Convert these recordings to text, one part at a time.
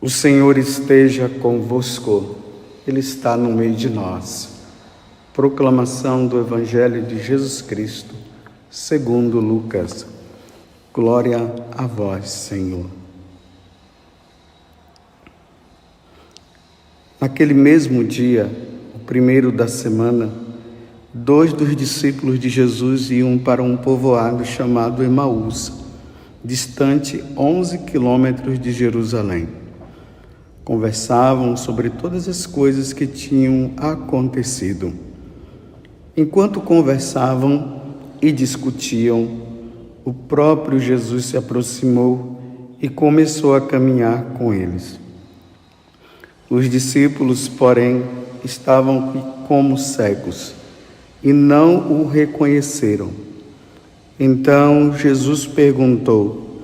O Senhor esteja convosco, Ele está no meio de nós. Proclamação do Evangelho de Jesus Cristo, segundo Lucas. Glória a vós, Senhor. Naquele mesmo dia, o primeiro da semana, 2 dos discípulos de Jesus iam para um povoado chamado Emaús, distante 11 quilômetros de Jerusalém. Conversavam sobre todas as coisas que tinham acontecido. Enquanto conversavam e discutiam, o próprio Jesus se aproximou e começou a caminhar com eles. Os discípulos, porém, estavam como cegos e não o reconheceram. Então Jesus perguntou: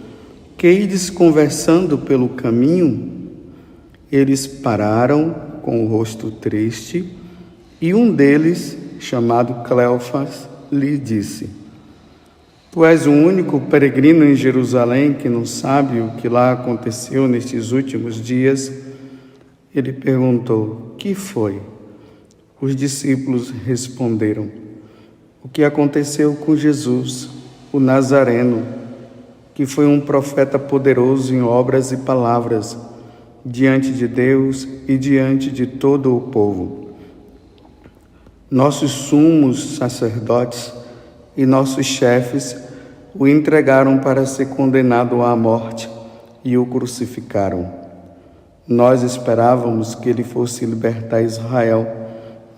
"Que ides conversando pelo caminho?" Eles pararam com o rosto triste e um deles, chamado Cleofas, lhe disse: "Tu és o único peregrino em Jerusalém que não sabe o que lá aconteceu nestes últimos dias?" Ele perguntou: "Que foi?" Os discípulos responderam: "O que aconteceu com Jesus, o Nazareno, que foi um profeta poderoso em obras e palavras, diante de Deus e diante de todo o povo. Nossos sumos sacerdotes e nossos chefes o entregaram para ser condenado à morte e o crucificaram. Nós esperávamos que ele fosse libertar Israel,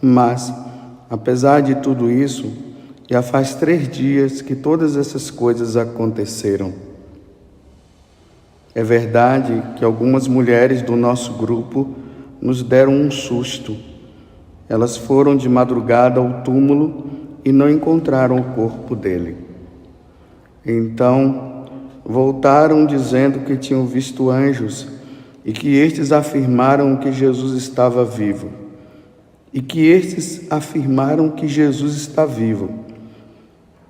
mas, apesar de tudo isso, já faz 3 dias que todas essas coisas aconteceram. É verdade que algumas mulheres do nosso grupo nos deram um susto. Elas foram de madrugada ao túmulo e não encontraram o corpo dele. Então, voltaram dizendo que tinham visto anjos e que estes afirmaram que Jesus estava vivo.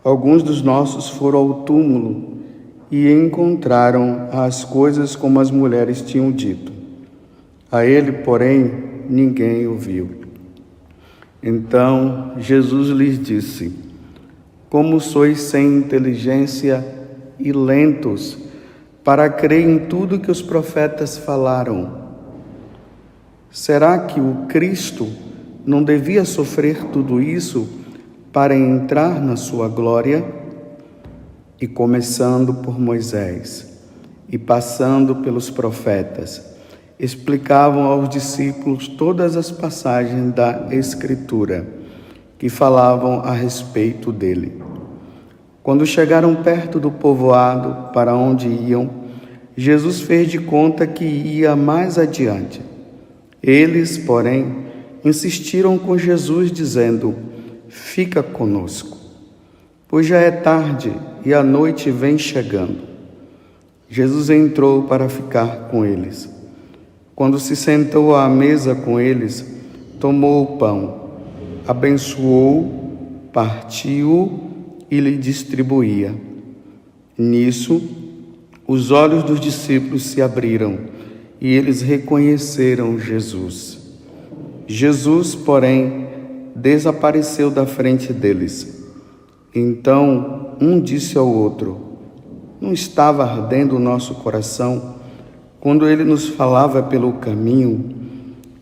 Alguns dos nossos foram ao túmulo e encontraram as coisas como as mulheres tinham dito. A ele, porém, ninguém o viu." Então Jesus lhes disse: "Como sois sem inteligência e lentos para crer em tudo que os profetas falaram? Será que o Cristo não devia sofrer tudo isso para entrar na sua glória?" E começando por Moisés e passando pelos profetas, explicavam aos discípulos todas as passagens da Escritura que falavam a respeito dele. Quando chegaram perto do povoado para onde iam, Jesus fez de conta que ia mais adiante. Eles, porém, insistiram com Jesus, dizendo: "Fica conosco, pois já é tarde e a noite vem chegando." Jesus entrou para ficar com eles. Quando se sentou à mesa com eles, tomou o pão, abençoou, partiu e lhe distribuía. Nisso, os olhos dos discípulos se abriram e eles reconheceram Jesus. Jesus, porém, desapareceu da frente deles. Então um disse ao outro: "Não estava ardendo o nosso coração quando ele nos falava pelo caminho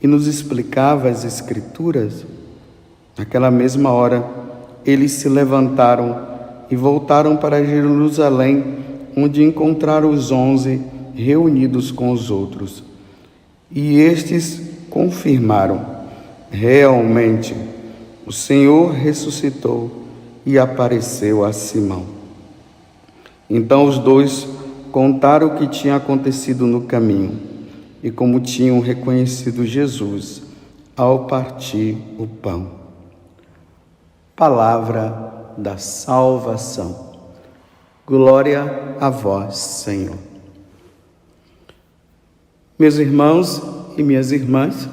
e nos explicava as Escrituras?" Naquela mesma hora, eles se levantaram e voltaram para Jerusalém, onde encontraram os 11 reunidos com os outros. E estes confirmaram: "Realmente, o Senhor ressuscitou e apareceu a Simão." Então os 2 contaram o que tinha acontecido no caminho e como tinham reconhecido Jesus ao partir o pão. Palavra da salvação. Glória a vós, Senhor. Meus irmãos e minhas irmãs,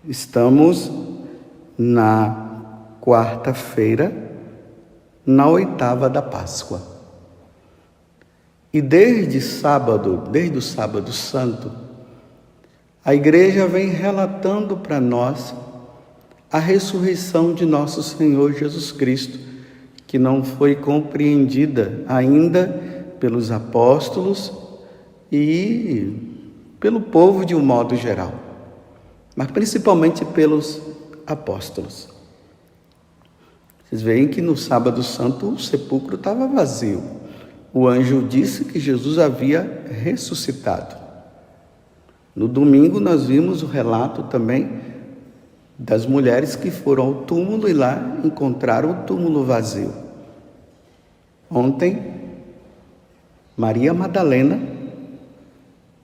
estamos na quarta-feira, na 8ª da Páscoa. E desde o sábado santo, A igreja vem relatando para nós a ressurreição de nosso Senhor Jesus Cristo, que não foi compreendida ainda pelos apóstolos e pelo povo de um modo geral, mas principalmente pelos apóstolos. Vocês veem que no sábado santo o sepulcro estava vazio. O anjo disse que Jesus havia ressuscitado. No domingo nós vimos o relato também das mulheres que foram ao túmulo e lá encontraram o túmulo vazio. Ontem, Maria Madalena,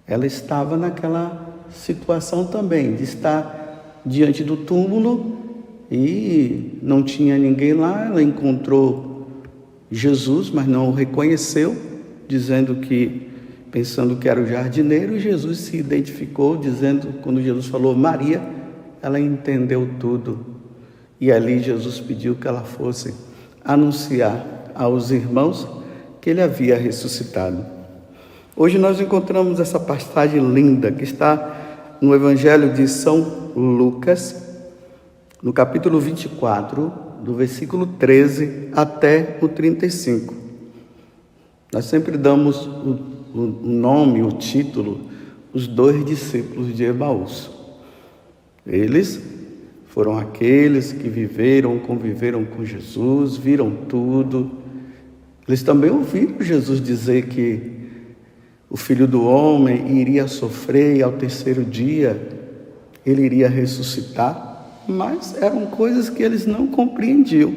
ela estava naquela situação também, de estar diante do túmulo e não tinha ninguém lá. Ela encontrou Jesus, mas não o reconheceu, pensando que era o jardineiro, e Jesus se identificou, quando Jesus falou Maria, ela entendeu tudo. E ali Jesus pediu que ela fosse anunciar aos irmãos que ele havia ressuscitado. Hoje nós encontramos essa passagem linda que está no Evangelho de São Lucas, no capítulo 24, do versículo 13 até o 35. Nós sempre damos o nome, o título, os 2 discípulos de Emaús. Eles foram aqueles que conviveram com Jesus, viram tudo. Eles também ouviram Jesus dizer que o Filho do Homem iria sofrer e ao 3º dia ele iria ressuscitar, mas eram coisas que eles não compreendiam.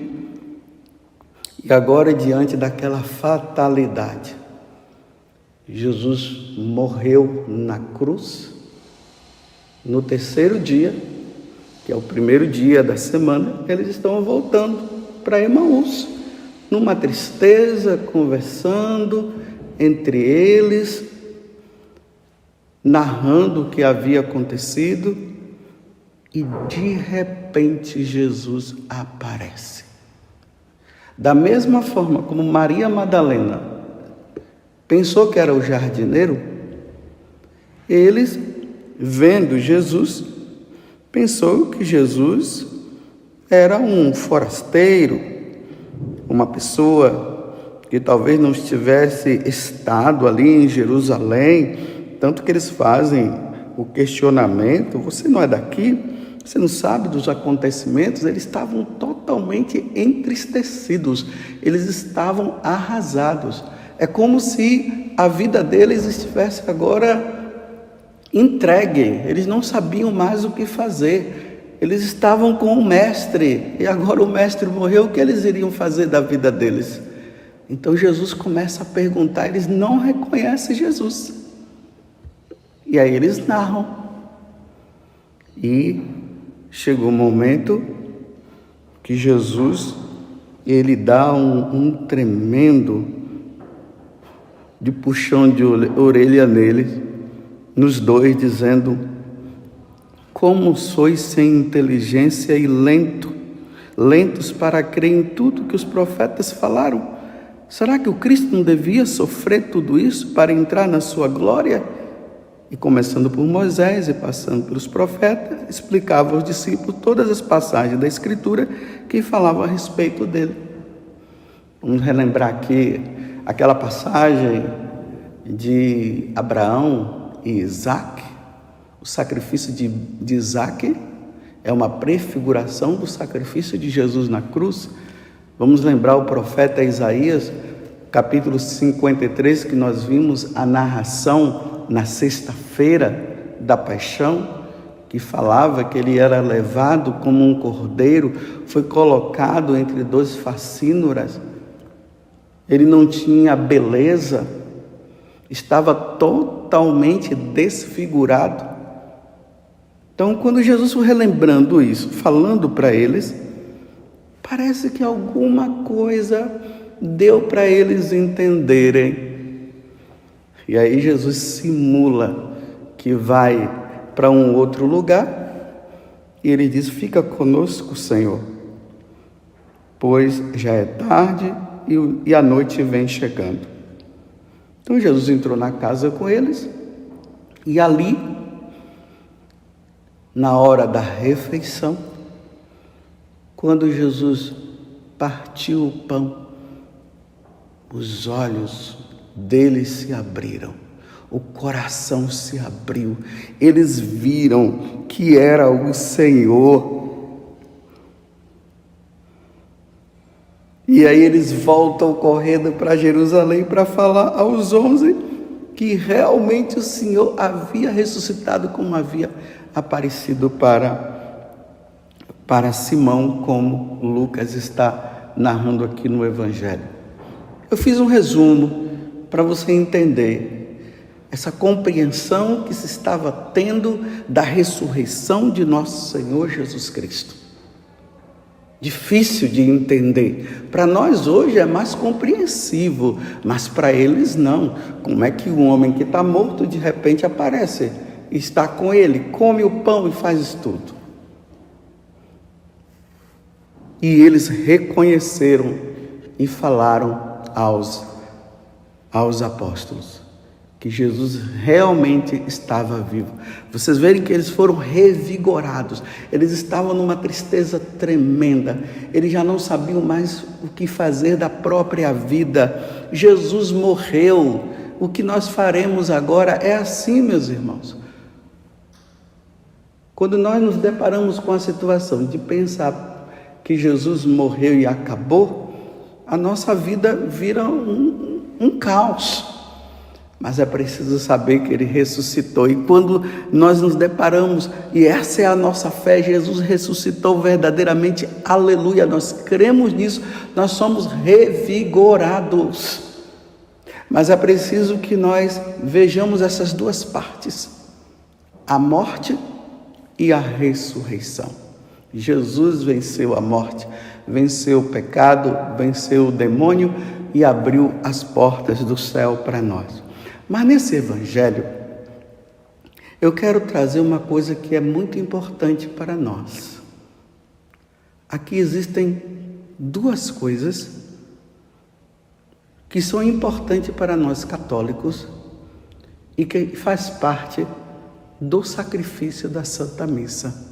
E agora, diante daquela fatalidade, Jesus morreu na cruz. No 3º dia, que é o primeiro dia da semana, eles estão voltando para Emaús, numa tristeza, conversando entre eles, narrando o que havia acontecido, e de repente Jesus aparece. Da mesma forma como Maria Madalena pensou que era o jardineiro, eles, vendo Jesus, pensou que Jesus era um forasteiro, uma pessoa que talvez não tivesse estado ali em Jerusalém, tanto que eles fazem o questionamento: você não é daqui? Você não sabe dos acontecimentos? Eles estavam totalmente entristecidos, eles estavam arrasados. É como se a vida deles estivesse agora entregue, eles não sabiam mais o que fazer. Eles estavam com o mestre, e agora o mestre morreu, o que eles iriam fazer da vida deles? Então Jesus começa a perguntar, eles não reconhecem Jesus. E aí eles narram. E chegou o momento que Jesus, ele dá um tremendo de puxão de orelha neles, nos 2, dizendo: como sois sem inteligência e lentos para crer em tudo que os profetas falaram? Será que o Cristo não devia sofrer tudo isso para entrar na sua glória? E começando por Moisés e passando pelos profetas, explicava aos discípulos todas as passagens da Escritura que falavam a respeito dele. Vamos relembrar aqui aquela passagem de Abraão e Isaac. O sacrifício de Isaac é uma prefiguração do sacrifício de Jesus na cruz. Vamos lembrar o profeta Isaías, capítulo 53, que nós vimos a narração na sexta-feira da paixão, que falava que ele era levado como um cordeiro, foi colocado entre 2 facínoras. Ele não tinha beleza, estava totalmente desfigurado. Então, quando Jesus foi relembrando isso, falando para eles, parece que alguma coisa deu para eles entenderem. E aí Jesus simula que vai para um outro lugar e ele diz: fica conosco, Senhor, pois já é tarde e a noite vem chegando. Então Jesus entrou na casa com eles e ali na hora da refeição, quando Jesus partiu o pão, os olhos deles se abriram, o coração se abriu, eles viram que era o Senhor. E aí eles voltam correndo para Jerusalém para falar aos 11 que realmente o Senhor havia ressuscitado, como havia aparecido para Simão, como Lucas está narrando aqui no Evangelho. Eu fiz um resumo para você entender essa compreensão que se estava tendo da ressurreição de nosso Senhor Jesus Cristo. Difícil de entender. Para nós hoje é mais compreensivo, mas para eles não. Como é que um homem que está morto de repente aparece, está com ele, come o pão e faz isso tudo? E eles reconheceram e falaram aos apóstolos que Jesus realmente estava vivo. Vocês verem que eles foram revigorados, eles estavam numa tristeza tremenda, eles já não sabiam mais o que fazer da própria vida. Jesus morreu, o que nós faremos agora é assim, meus irmãos. Quando nós nos deparamos com a situação de pensar que Jesus morreu e acabou, a nossa vida vira um caos. Mas é preciso saber que Ele ressuscitou. E quando nós nos deparamos, e essa é a nossa fé, Jesus ressuscitou verdadeiramente, aleluia, nós cremos nisso, nós somos revigorados. Mas é preciso que nós vejamos essas duas partes, a morte e a ressurreição. Jesus venceu a morte, venceu o pecado, venceu o demônio e abriu as portas do céu para nós. Mas nesse Evangelho, eu quero trazer uma coisa que é muito importante para nós. Aqui existem duas coisas que são importantes para nós católicos e que faz parte do sacrifício da Santa Missa.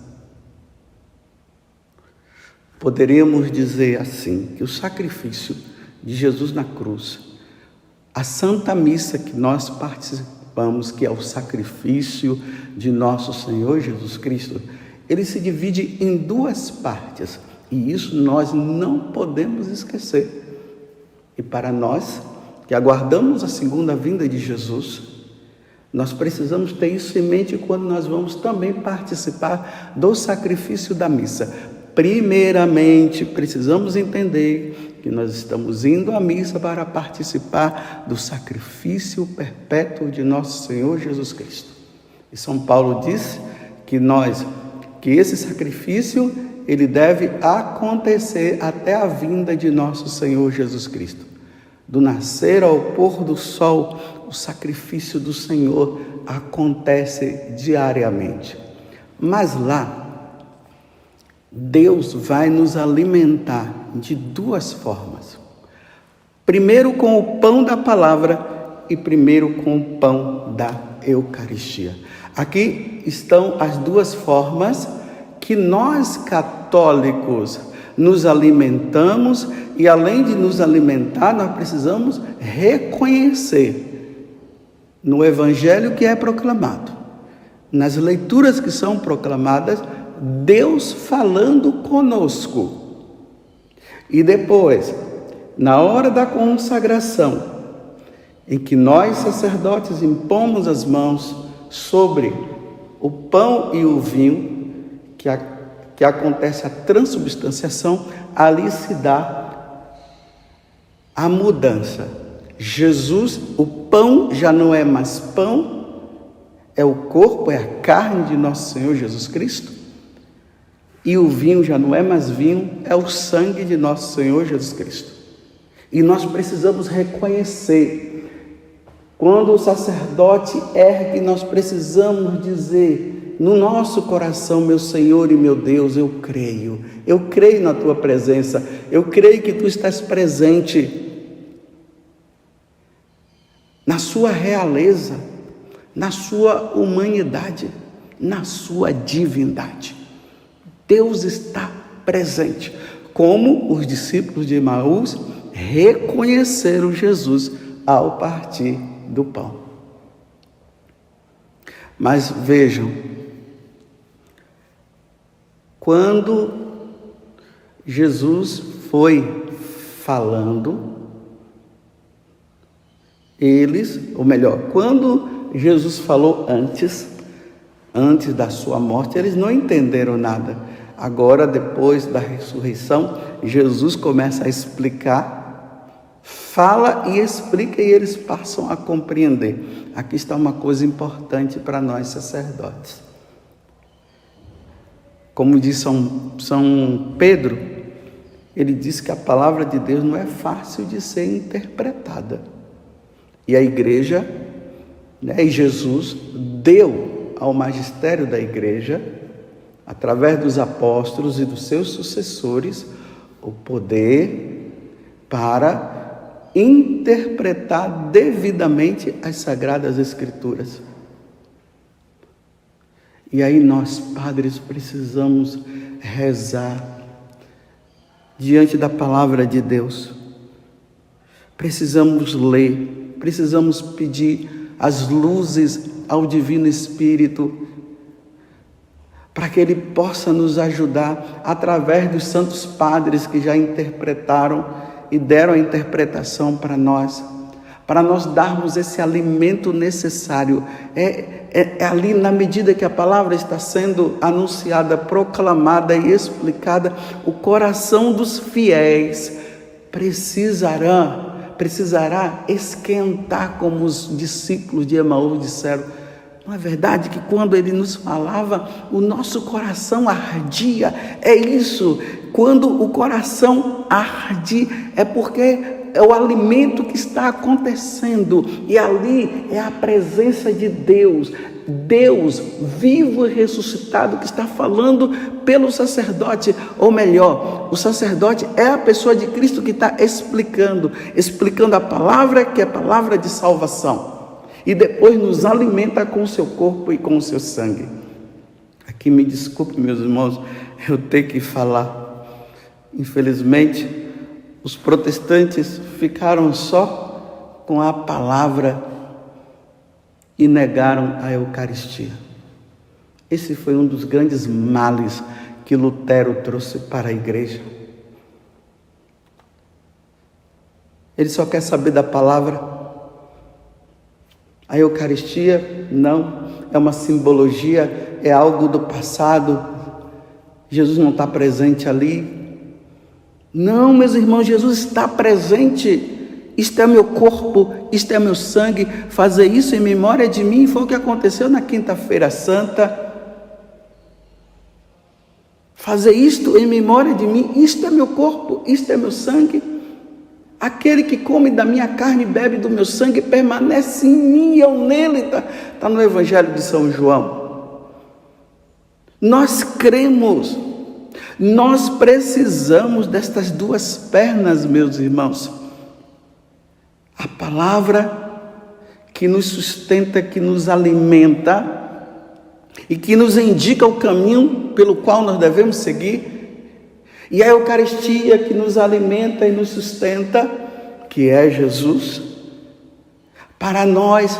Poderíamos dizer assim, que o sacrifício de Jesus na cruz, a Santa Missa que nós participamos, que é o sacrifício de nosso Senhor Jesus Cristo, ele se divide em duas partes, e isso nós não podemos esquecer. E para nós, que aguardamos a segunda vinda de Jesus, nós precisamos ter isso em mente quando nós vamos também participar do sacrifício da missa. Primeiramente, precisamos entender que nós estamos indo à missa para participar do sacrifício perpétuo de nosso Senhor Jesus Cristo. E São Paulo disse que esse sacrifício, ele deve acontecer até a vinda de nosso Senhor Jesus Cristo. Do nascer ao pôr do sol, o sacrifício do Senhor acontece diariamente. Mas lá, Deus vai nos alimentar de duas formas. Primeiro com o pão da palavra e primeiro com o pão da Eucaristia. Aqui estão as duas formas que nós católicos nos alimentamos, e além de nos alimentar, nós precisamos reconhecer no Evangelho que é proclamado, nas leituras que são proclamadas, Deus falando conosco. E depois, na hora da consagração, em que nós sacerdotes impomos as mãos sobre o pão e o vinho, que acontece a transubstanciação, ali se dá a mudança. Jesus, o pão já não é mais pão, é o corpo, é a carne de nosso Senhor Jesus Cristo. E o vinho já não é mais vinho, é o sangue de nosso Senhor Jesus Cristo. E nós precisamos reconhecer, quando o sacerdote ergue, nós precisamos dizer no nosso coração: meu Senhor e meu Deus, eu creio na tua presença, eu creio que tu estás presente na sua realeza, na sua humanidade. na sua divindade. Deus está presente, como os discípulos de Emaús reconheceram Jesus ao partir do pão. Mas vejam, quando Jesus foi falando, quando Jesus falou antes da sua morte, eles não entenderam nada. Agora, depois da ressurreição, Jesus começa a explicar, fala e explica, e eles passam a compreender. Aqui está uma coisa importante para nós sacerdotes. Como diz São Pedro, ele diz que a palavra de Deus não é fácil de ser interpretada. E a igreja, e Jesus deu ao magistério da igreja, através dos apóstolos e dos seus sucessores, o poder para interpretar devidamente as Sagradas Escrituras. E aí nós, padres, precisamos rezar diante da palavra de Deus. Precisamos ler, precisamos pedir as luzes ao Divino Espírito, para que Ele possa nos ajudar através dos santos padres que já interpretaram e deram a interpretação para nós darmos esse alimento necessário. É ali, na medida que a palavra está sendo anunciada, proclamada e explicada, o coração dos fiéis precisará esquentar, como os discípulos de Emaús disseram. Não é verdade que quando ele nos falava, o nosso coração ardia? É isso, quando o coração arde, é porque é o alimento que está acontecendo, e ali é a presença de Deus, Deus vivo e ressuscitado, que está falando pelo sacerdote, ou melhor, o sacerdote é a pessoa de Cristo que está explicando a palavra, que é a palavra de salvação, e depois nos alimenta com o seu corpo e com o seu sangue. Aqui me desculpe, meus irmãos, eu tenho que falar. Infelizmente, os protestantes ficaram só com a palavra e negaram a Eucaristia. Esse foi um dos grandes males que Lutero trouxe para a igreja. Ele só quer saber da palavra. A Eucaristia não, é uma simbologia, é algo do passado. Jesus não está presente ali. Não, meus irmãos, Jesus está presente. Isto é meu corpo, isto é meu sangue. Fazer isso em memória de mim foi o que aconteceu na Quinta-feira Santa. Fazer isto em memória de mim, isto é meu corpo, isto é meu sangue. Aquele que come da minha carne e bebe do meu sangue permanece em mim e eu nele. Está no Evangelho de São João. Nós cremos, nós precisamos destas duas pernas, meus irmãos. A palavra que nos sustenta, que nos alimenta e que nos indica o caminho pelo qual nós devemos seguir. E a Eucaristia que nos alimenta e nos sustenta, que é Jesus, para nós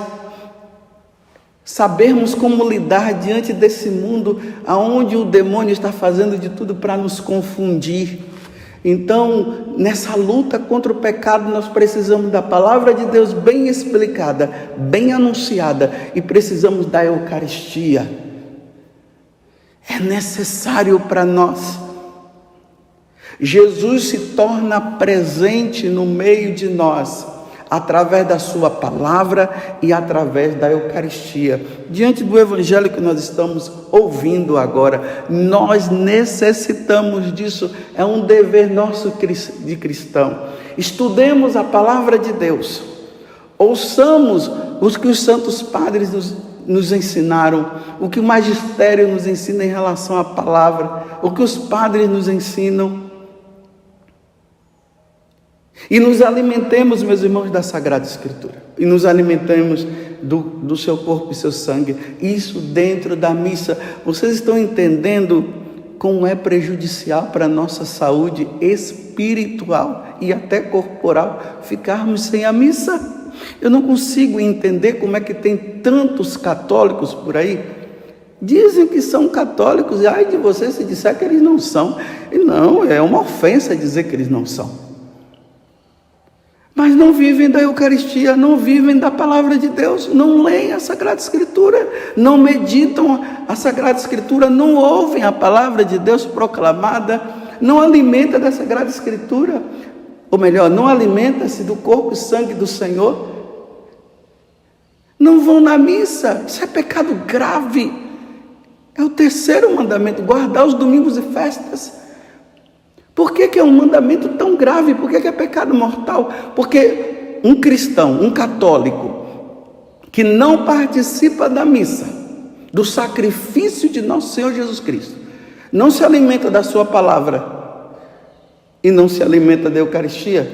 sabermos como lidar diante desse mundo onde o demônio está fazendo de tudo para nos confundir. Então, nessa luta contra o pecado, nós precisamos da palavra de Deus bem explicada, bem anunciada, e precisamos da Eucaristia. É necessário para nós. Jesus se torna presente no meio de nós, através da sua palavra e através da Eucaristia. Diante do Evangelho que nós estamos ouvindo agora, nós necessitamos disso, é um dever nosso de cristão. Estudemos a palavra de Deus, ouçamos o que os santos padres nos ensinaram, o que o magistério nos ensina em relação à palavra, o que os padres nos ensinam, e nos alimentemos, meus irmãos, da Sagrada Escritura. e nos alimentemos do seu corpo e seu sangue. Isso dentro da missa. Vocês estão entendendo como é prejudicial para a nossa saúde espiritual e até corporal ficarmos sem a missa? Eu não consigo entender como é que tem tantos católicos por aí. Dizem que são católicos, e ai de você se disser que eles não são. E não, é uma ofensa dizer que eles não são. Mas não vivem da Eucaristia, não vivem da Palavra de Deus, não leem a Sagrada Escritura, não meditam a Sagrada Escritura, não ouvem a Palavra de Deus proclamada, não alimentam da Sagrada Escritura, ou melhor, não alimenta-se do corpo e sangue do Senhor, não vão na missa. Isso é pecado grave. É o terceiro mandamento, guardar os domingos e festas. Por que é um mandamento tão grave? Por que é pecado mortal? Porque um cristão, um católico, que não participa da missa, do sacrifício de nosso Senhor Jesus Cristo, não se alimenta da sua palavra e não se alimenta da Eucaristia,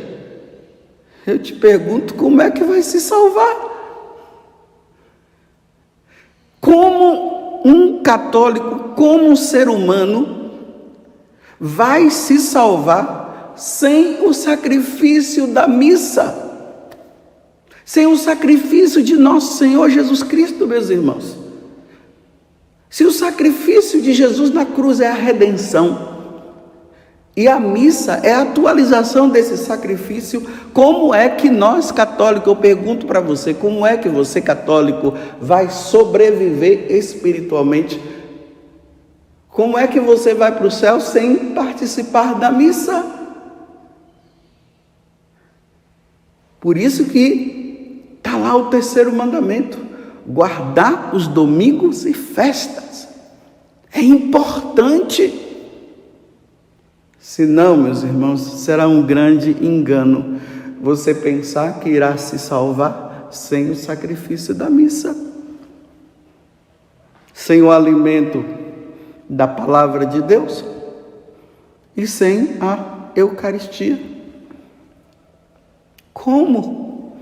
eu te pergunto, como é que vai se salvar? Como um católico, como um ser humano, vai se salvar sem o sacrifício da missa, sem o sacrifício de nosso Senhor Jesus Cristo, meus irmãos? Se o sacrifício de Jesus na cruz é a redenção, e a missa é a atualização desse sacrifício, como é que nós católicos, eu pergunto para você, como é que você católico vai sobreviver espiritualmente? Como é que você vai para o céu sem participar da missa? Por isso que está lá o terceiro mandamento, guardar os domingos e festas. É importante. Senão, meus irmãos, será um grande engano você pensar que irá se salvar sem o sacrifício da missa, sem o alimento da palavra de Deus e sem a Eucaristia. Como?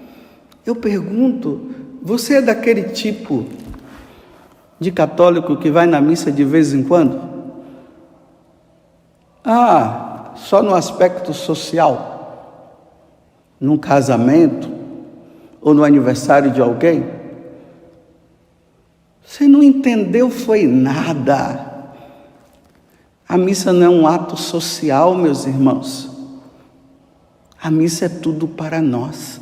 Eu pergunto, você é daquele tipo de católico que vai na missa de vez em quando? Só no aspecto social, num casamento ou no aniversário de alguém? Você não entendeu foi nada. A missa não é um ato social, meus irmãos. A missa é tudo para nós.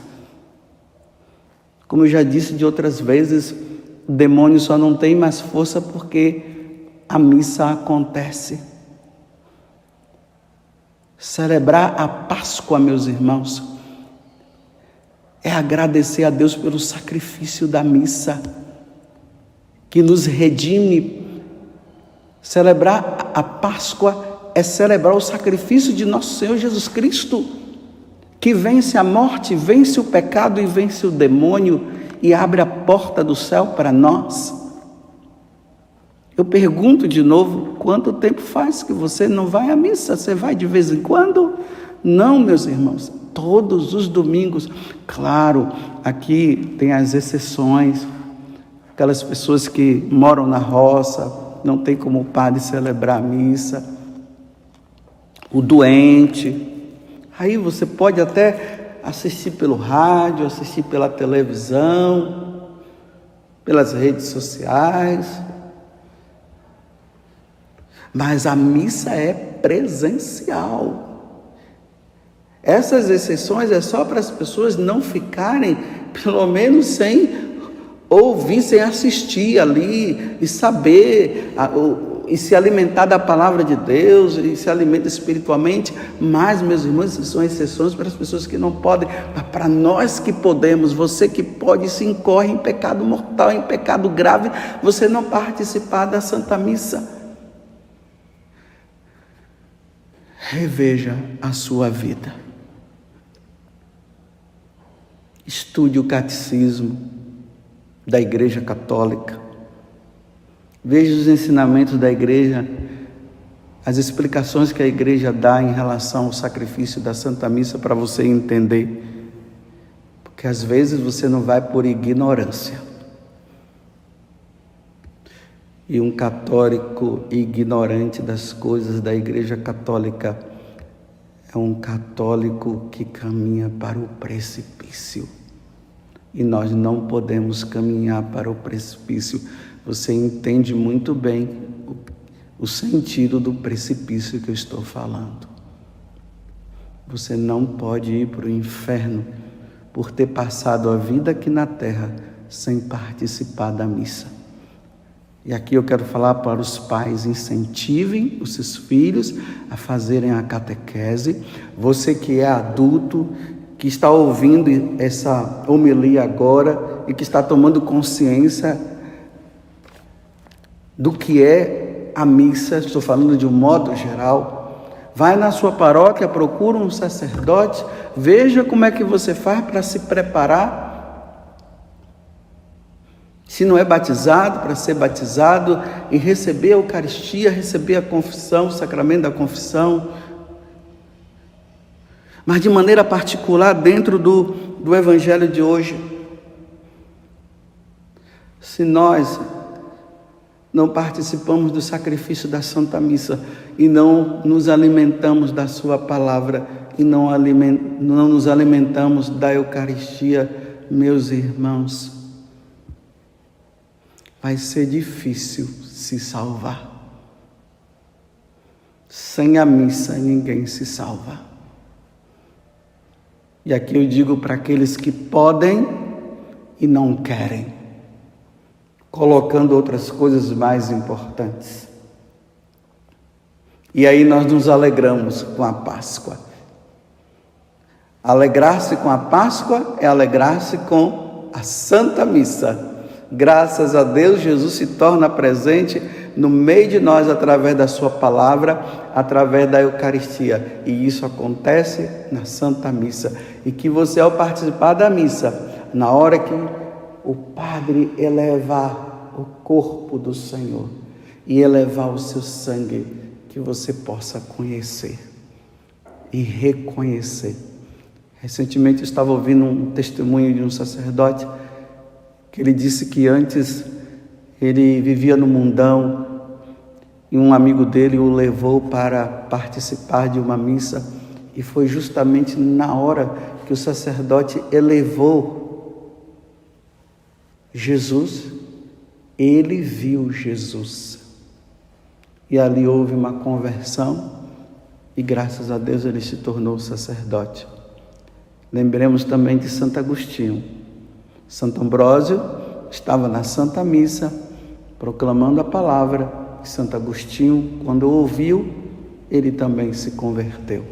Como eu já disse de outras vezes, o demônio só não tem mais força porque a missa acontece. Celebrar a Páscoa, meus irmãos, é agradecer a Deus pelo sacrifício da missa, que nos redime. Celebrar a Páscoa é celebrar o sacrifício de nosso Senhor Jesus Cristo, que vence a morte, vence o pecado e vence o demônio e abre a porta do céu para nós. Eu pergunto de novo, quanto tempo faz que você não vai à missa? Você vai de vez em quando? Não, meus irmãos, todos os domingos. Claro, aqui tem as exceções, aquelas pessoas que moram na roça, não tem como o padre celebrar a missa, o doente. Aí você pode até assistir pelo rádio, assistir pela televisão, pelas redes sociais. Mas a missa é presencial. Essas exceções é só para as pessoas não ficarem, pelo menos, sem ouvir, sem assistir ali e saber, e se alimentar da palavra de Deus, e se alimenta espiritualmente. Mas, meus irmãos, são exceções para as pessoas que não podem. Mas para nós que podemos, você que pode, se incorre em pecado mortal, em pecado grave, você não participar da Santa Missa. Reveja a sua vida. Estude o catecismo da Igreja Católica. Veja os ensinamentos da Igreja, as explicações que a Igreja dá em relação ao sacrifício da Santa Missa para você entender. porque às vezes você não vai por ignorância. E um católico ignorante das coisas da Igreja Católica é um católico que caminha para o precipício. E nós não podemos caminhar para o precipício. Você entende muito bem o sentido do precipício que eu estou falando. Você não pode ir para o inferno por ter passado a vida aqui na terra sem participar da missa. E aqui eu quero falar para os pais: incentivem os seus filhos a fazerem a catequese. Você que é adulto, que está ouvindo essa homilia agora e que está tomando consciência do que é a missa, estou falando de um modo geral, vai na sua paróquia, procura um sacerdote, veja como é que você faz para se preparar. Se não é batizado, para ser batizado e receber a Eucaristia, receber a confissão, o sacramento da confissão. Mas de maneira particular, dentro do Evangelho de hoje, se nós não participamos do sacrifício da Santa Missa e não nos alimentamos da sua palavra e não nos alimentamos da Eucaristia, meus irmãos, vai ser difícil se salvar. Sem a missa ninguém se salva. E aqui eu digo para aqueles que podem e não querem, colocando outras coisas mais importantes. E aí nós nos alegramos com a Páscoa. Alegrar-se com a Páscoa é alegrar-se com a Santa Missa. Graças a Deus, Jesus se torna presente no meio de nós através da sua palavra, através da Eucaristia. E isso acontece na Santa Missa. E que você, ao participar da missa, na hora que o Padre elevar o corpo do Senhor e elevar o seu sangue, que você possa conhecer e reconhecer. Recentemente eu estava ouvindo um testemunho de um sacerdote que ele disse que antes ele vivia no mundão e um amigo dele o levou para participar de uma missa, e foi justamente na hora que o sacerdote elevou Jesus, ele viu Jesus. E ali houve uma conversão e graças a Deus ele se tornou sacerdote. Lembremos também de Santo Agostinho. Santo Ambrósio estava na Santa Missa, proclamando a palavra, e Santo Agostinho, quando ouviu, ele também se converteu.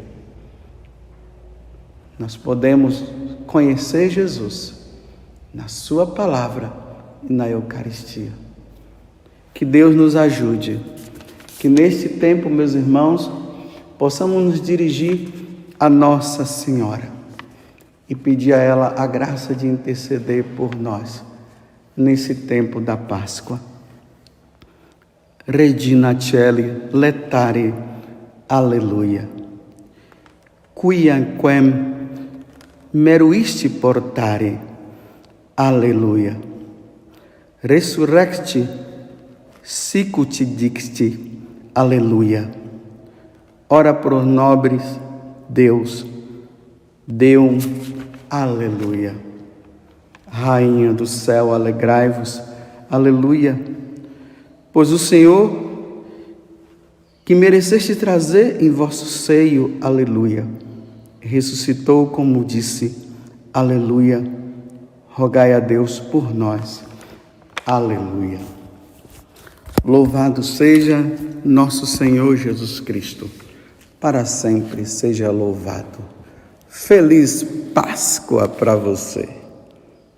Nós podemos conhecer Jesus na sua palavra e na Eucaristia. Que Deus nos ajude, que neste tempo, meus irmãos, possamos nos dirigir a Nossa Senhora e pedir a ela a graça de interceder por nós nesse tempo da Páscoa. Regina Caeli letare, aleluia. Quiamquem meruisti portare, aleluia. Resurrecti sicut dixti, aleluia. Ora pro nobres Deus, Deum, aleluia. Rainha do céu, alegrai-vos, aleluia. Pois o Senhor, que mereceste trazer em vosso seio, aleluia, ressuscitou como disse, aleluia. Rogai a Deus por nós, aleluia. Louvado seja nosso Senhor Jesus Cristo, para sempre seja louvado. Feliz Páscoa para você.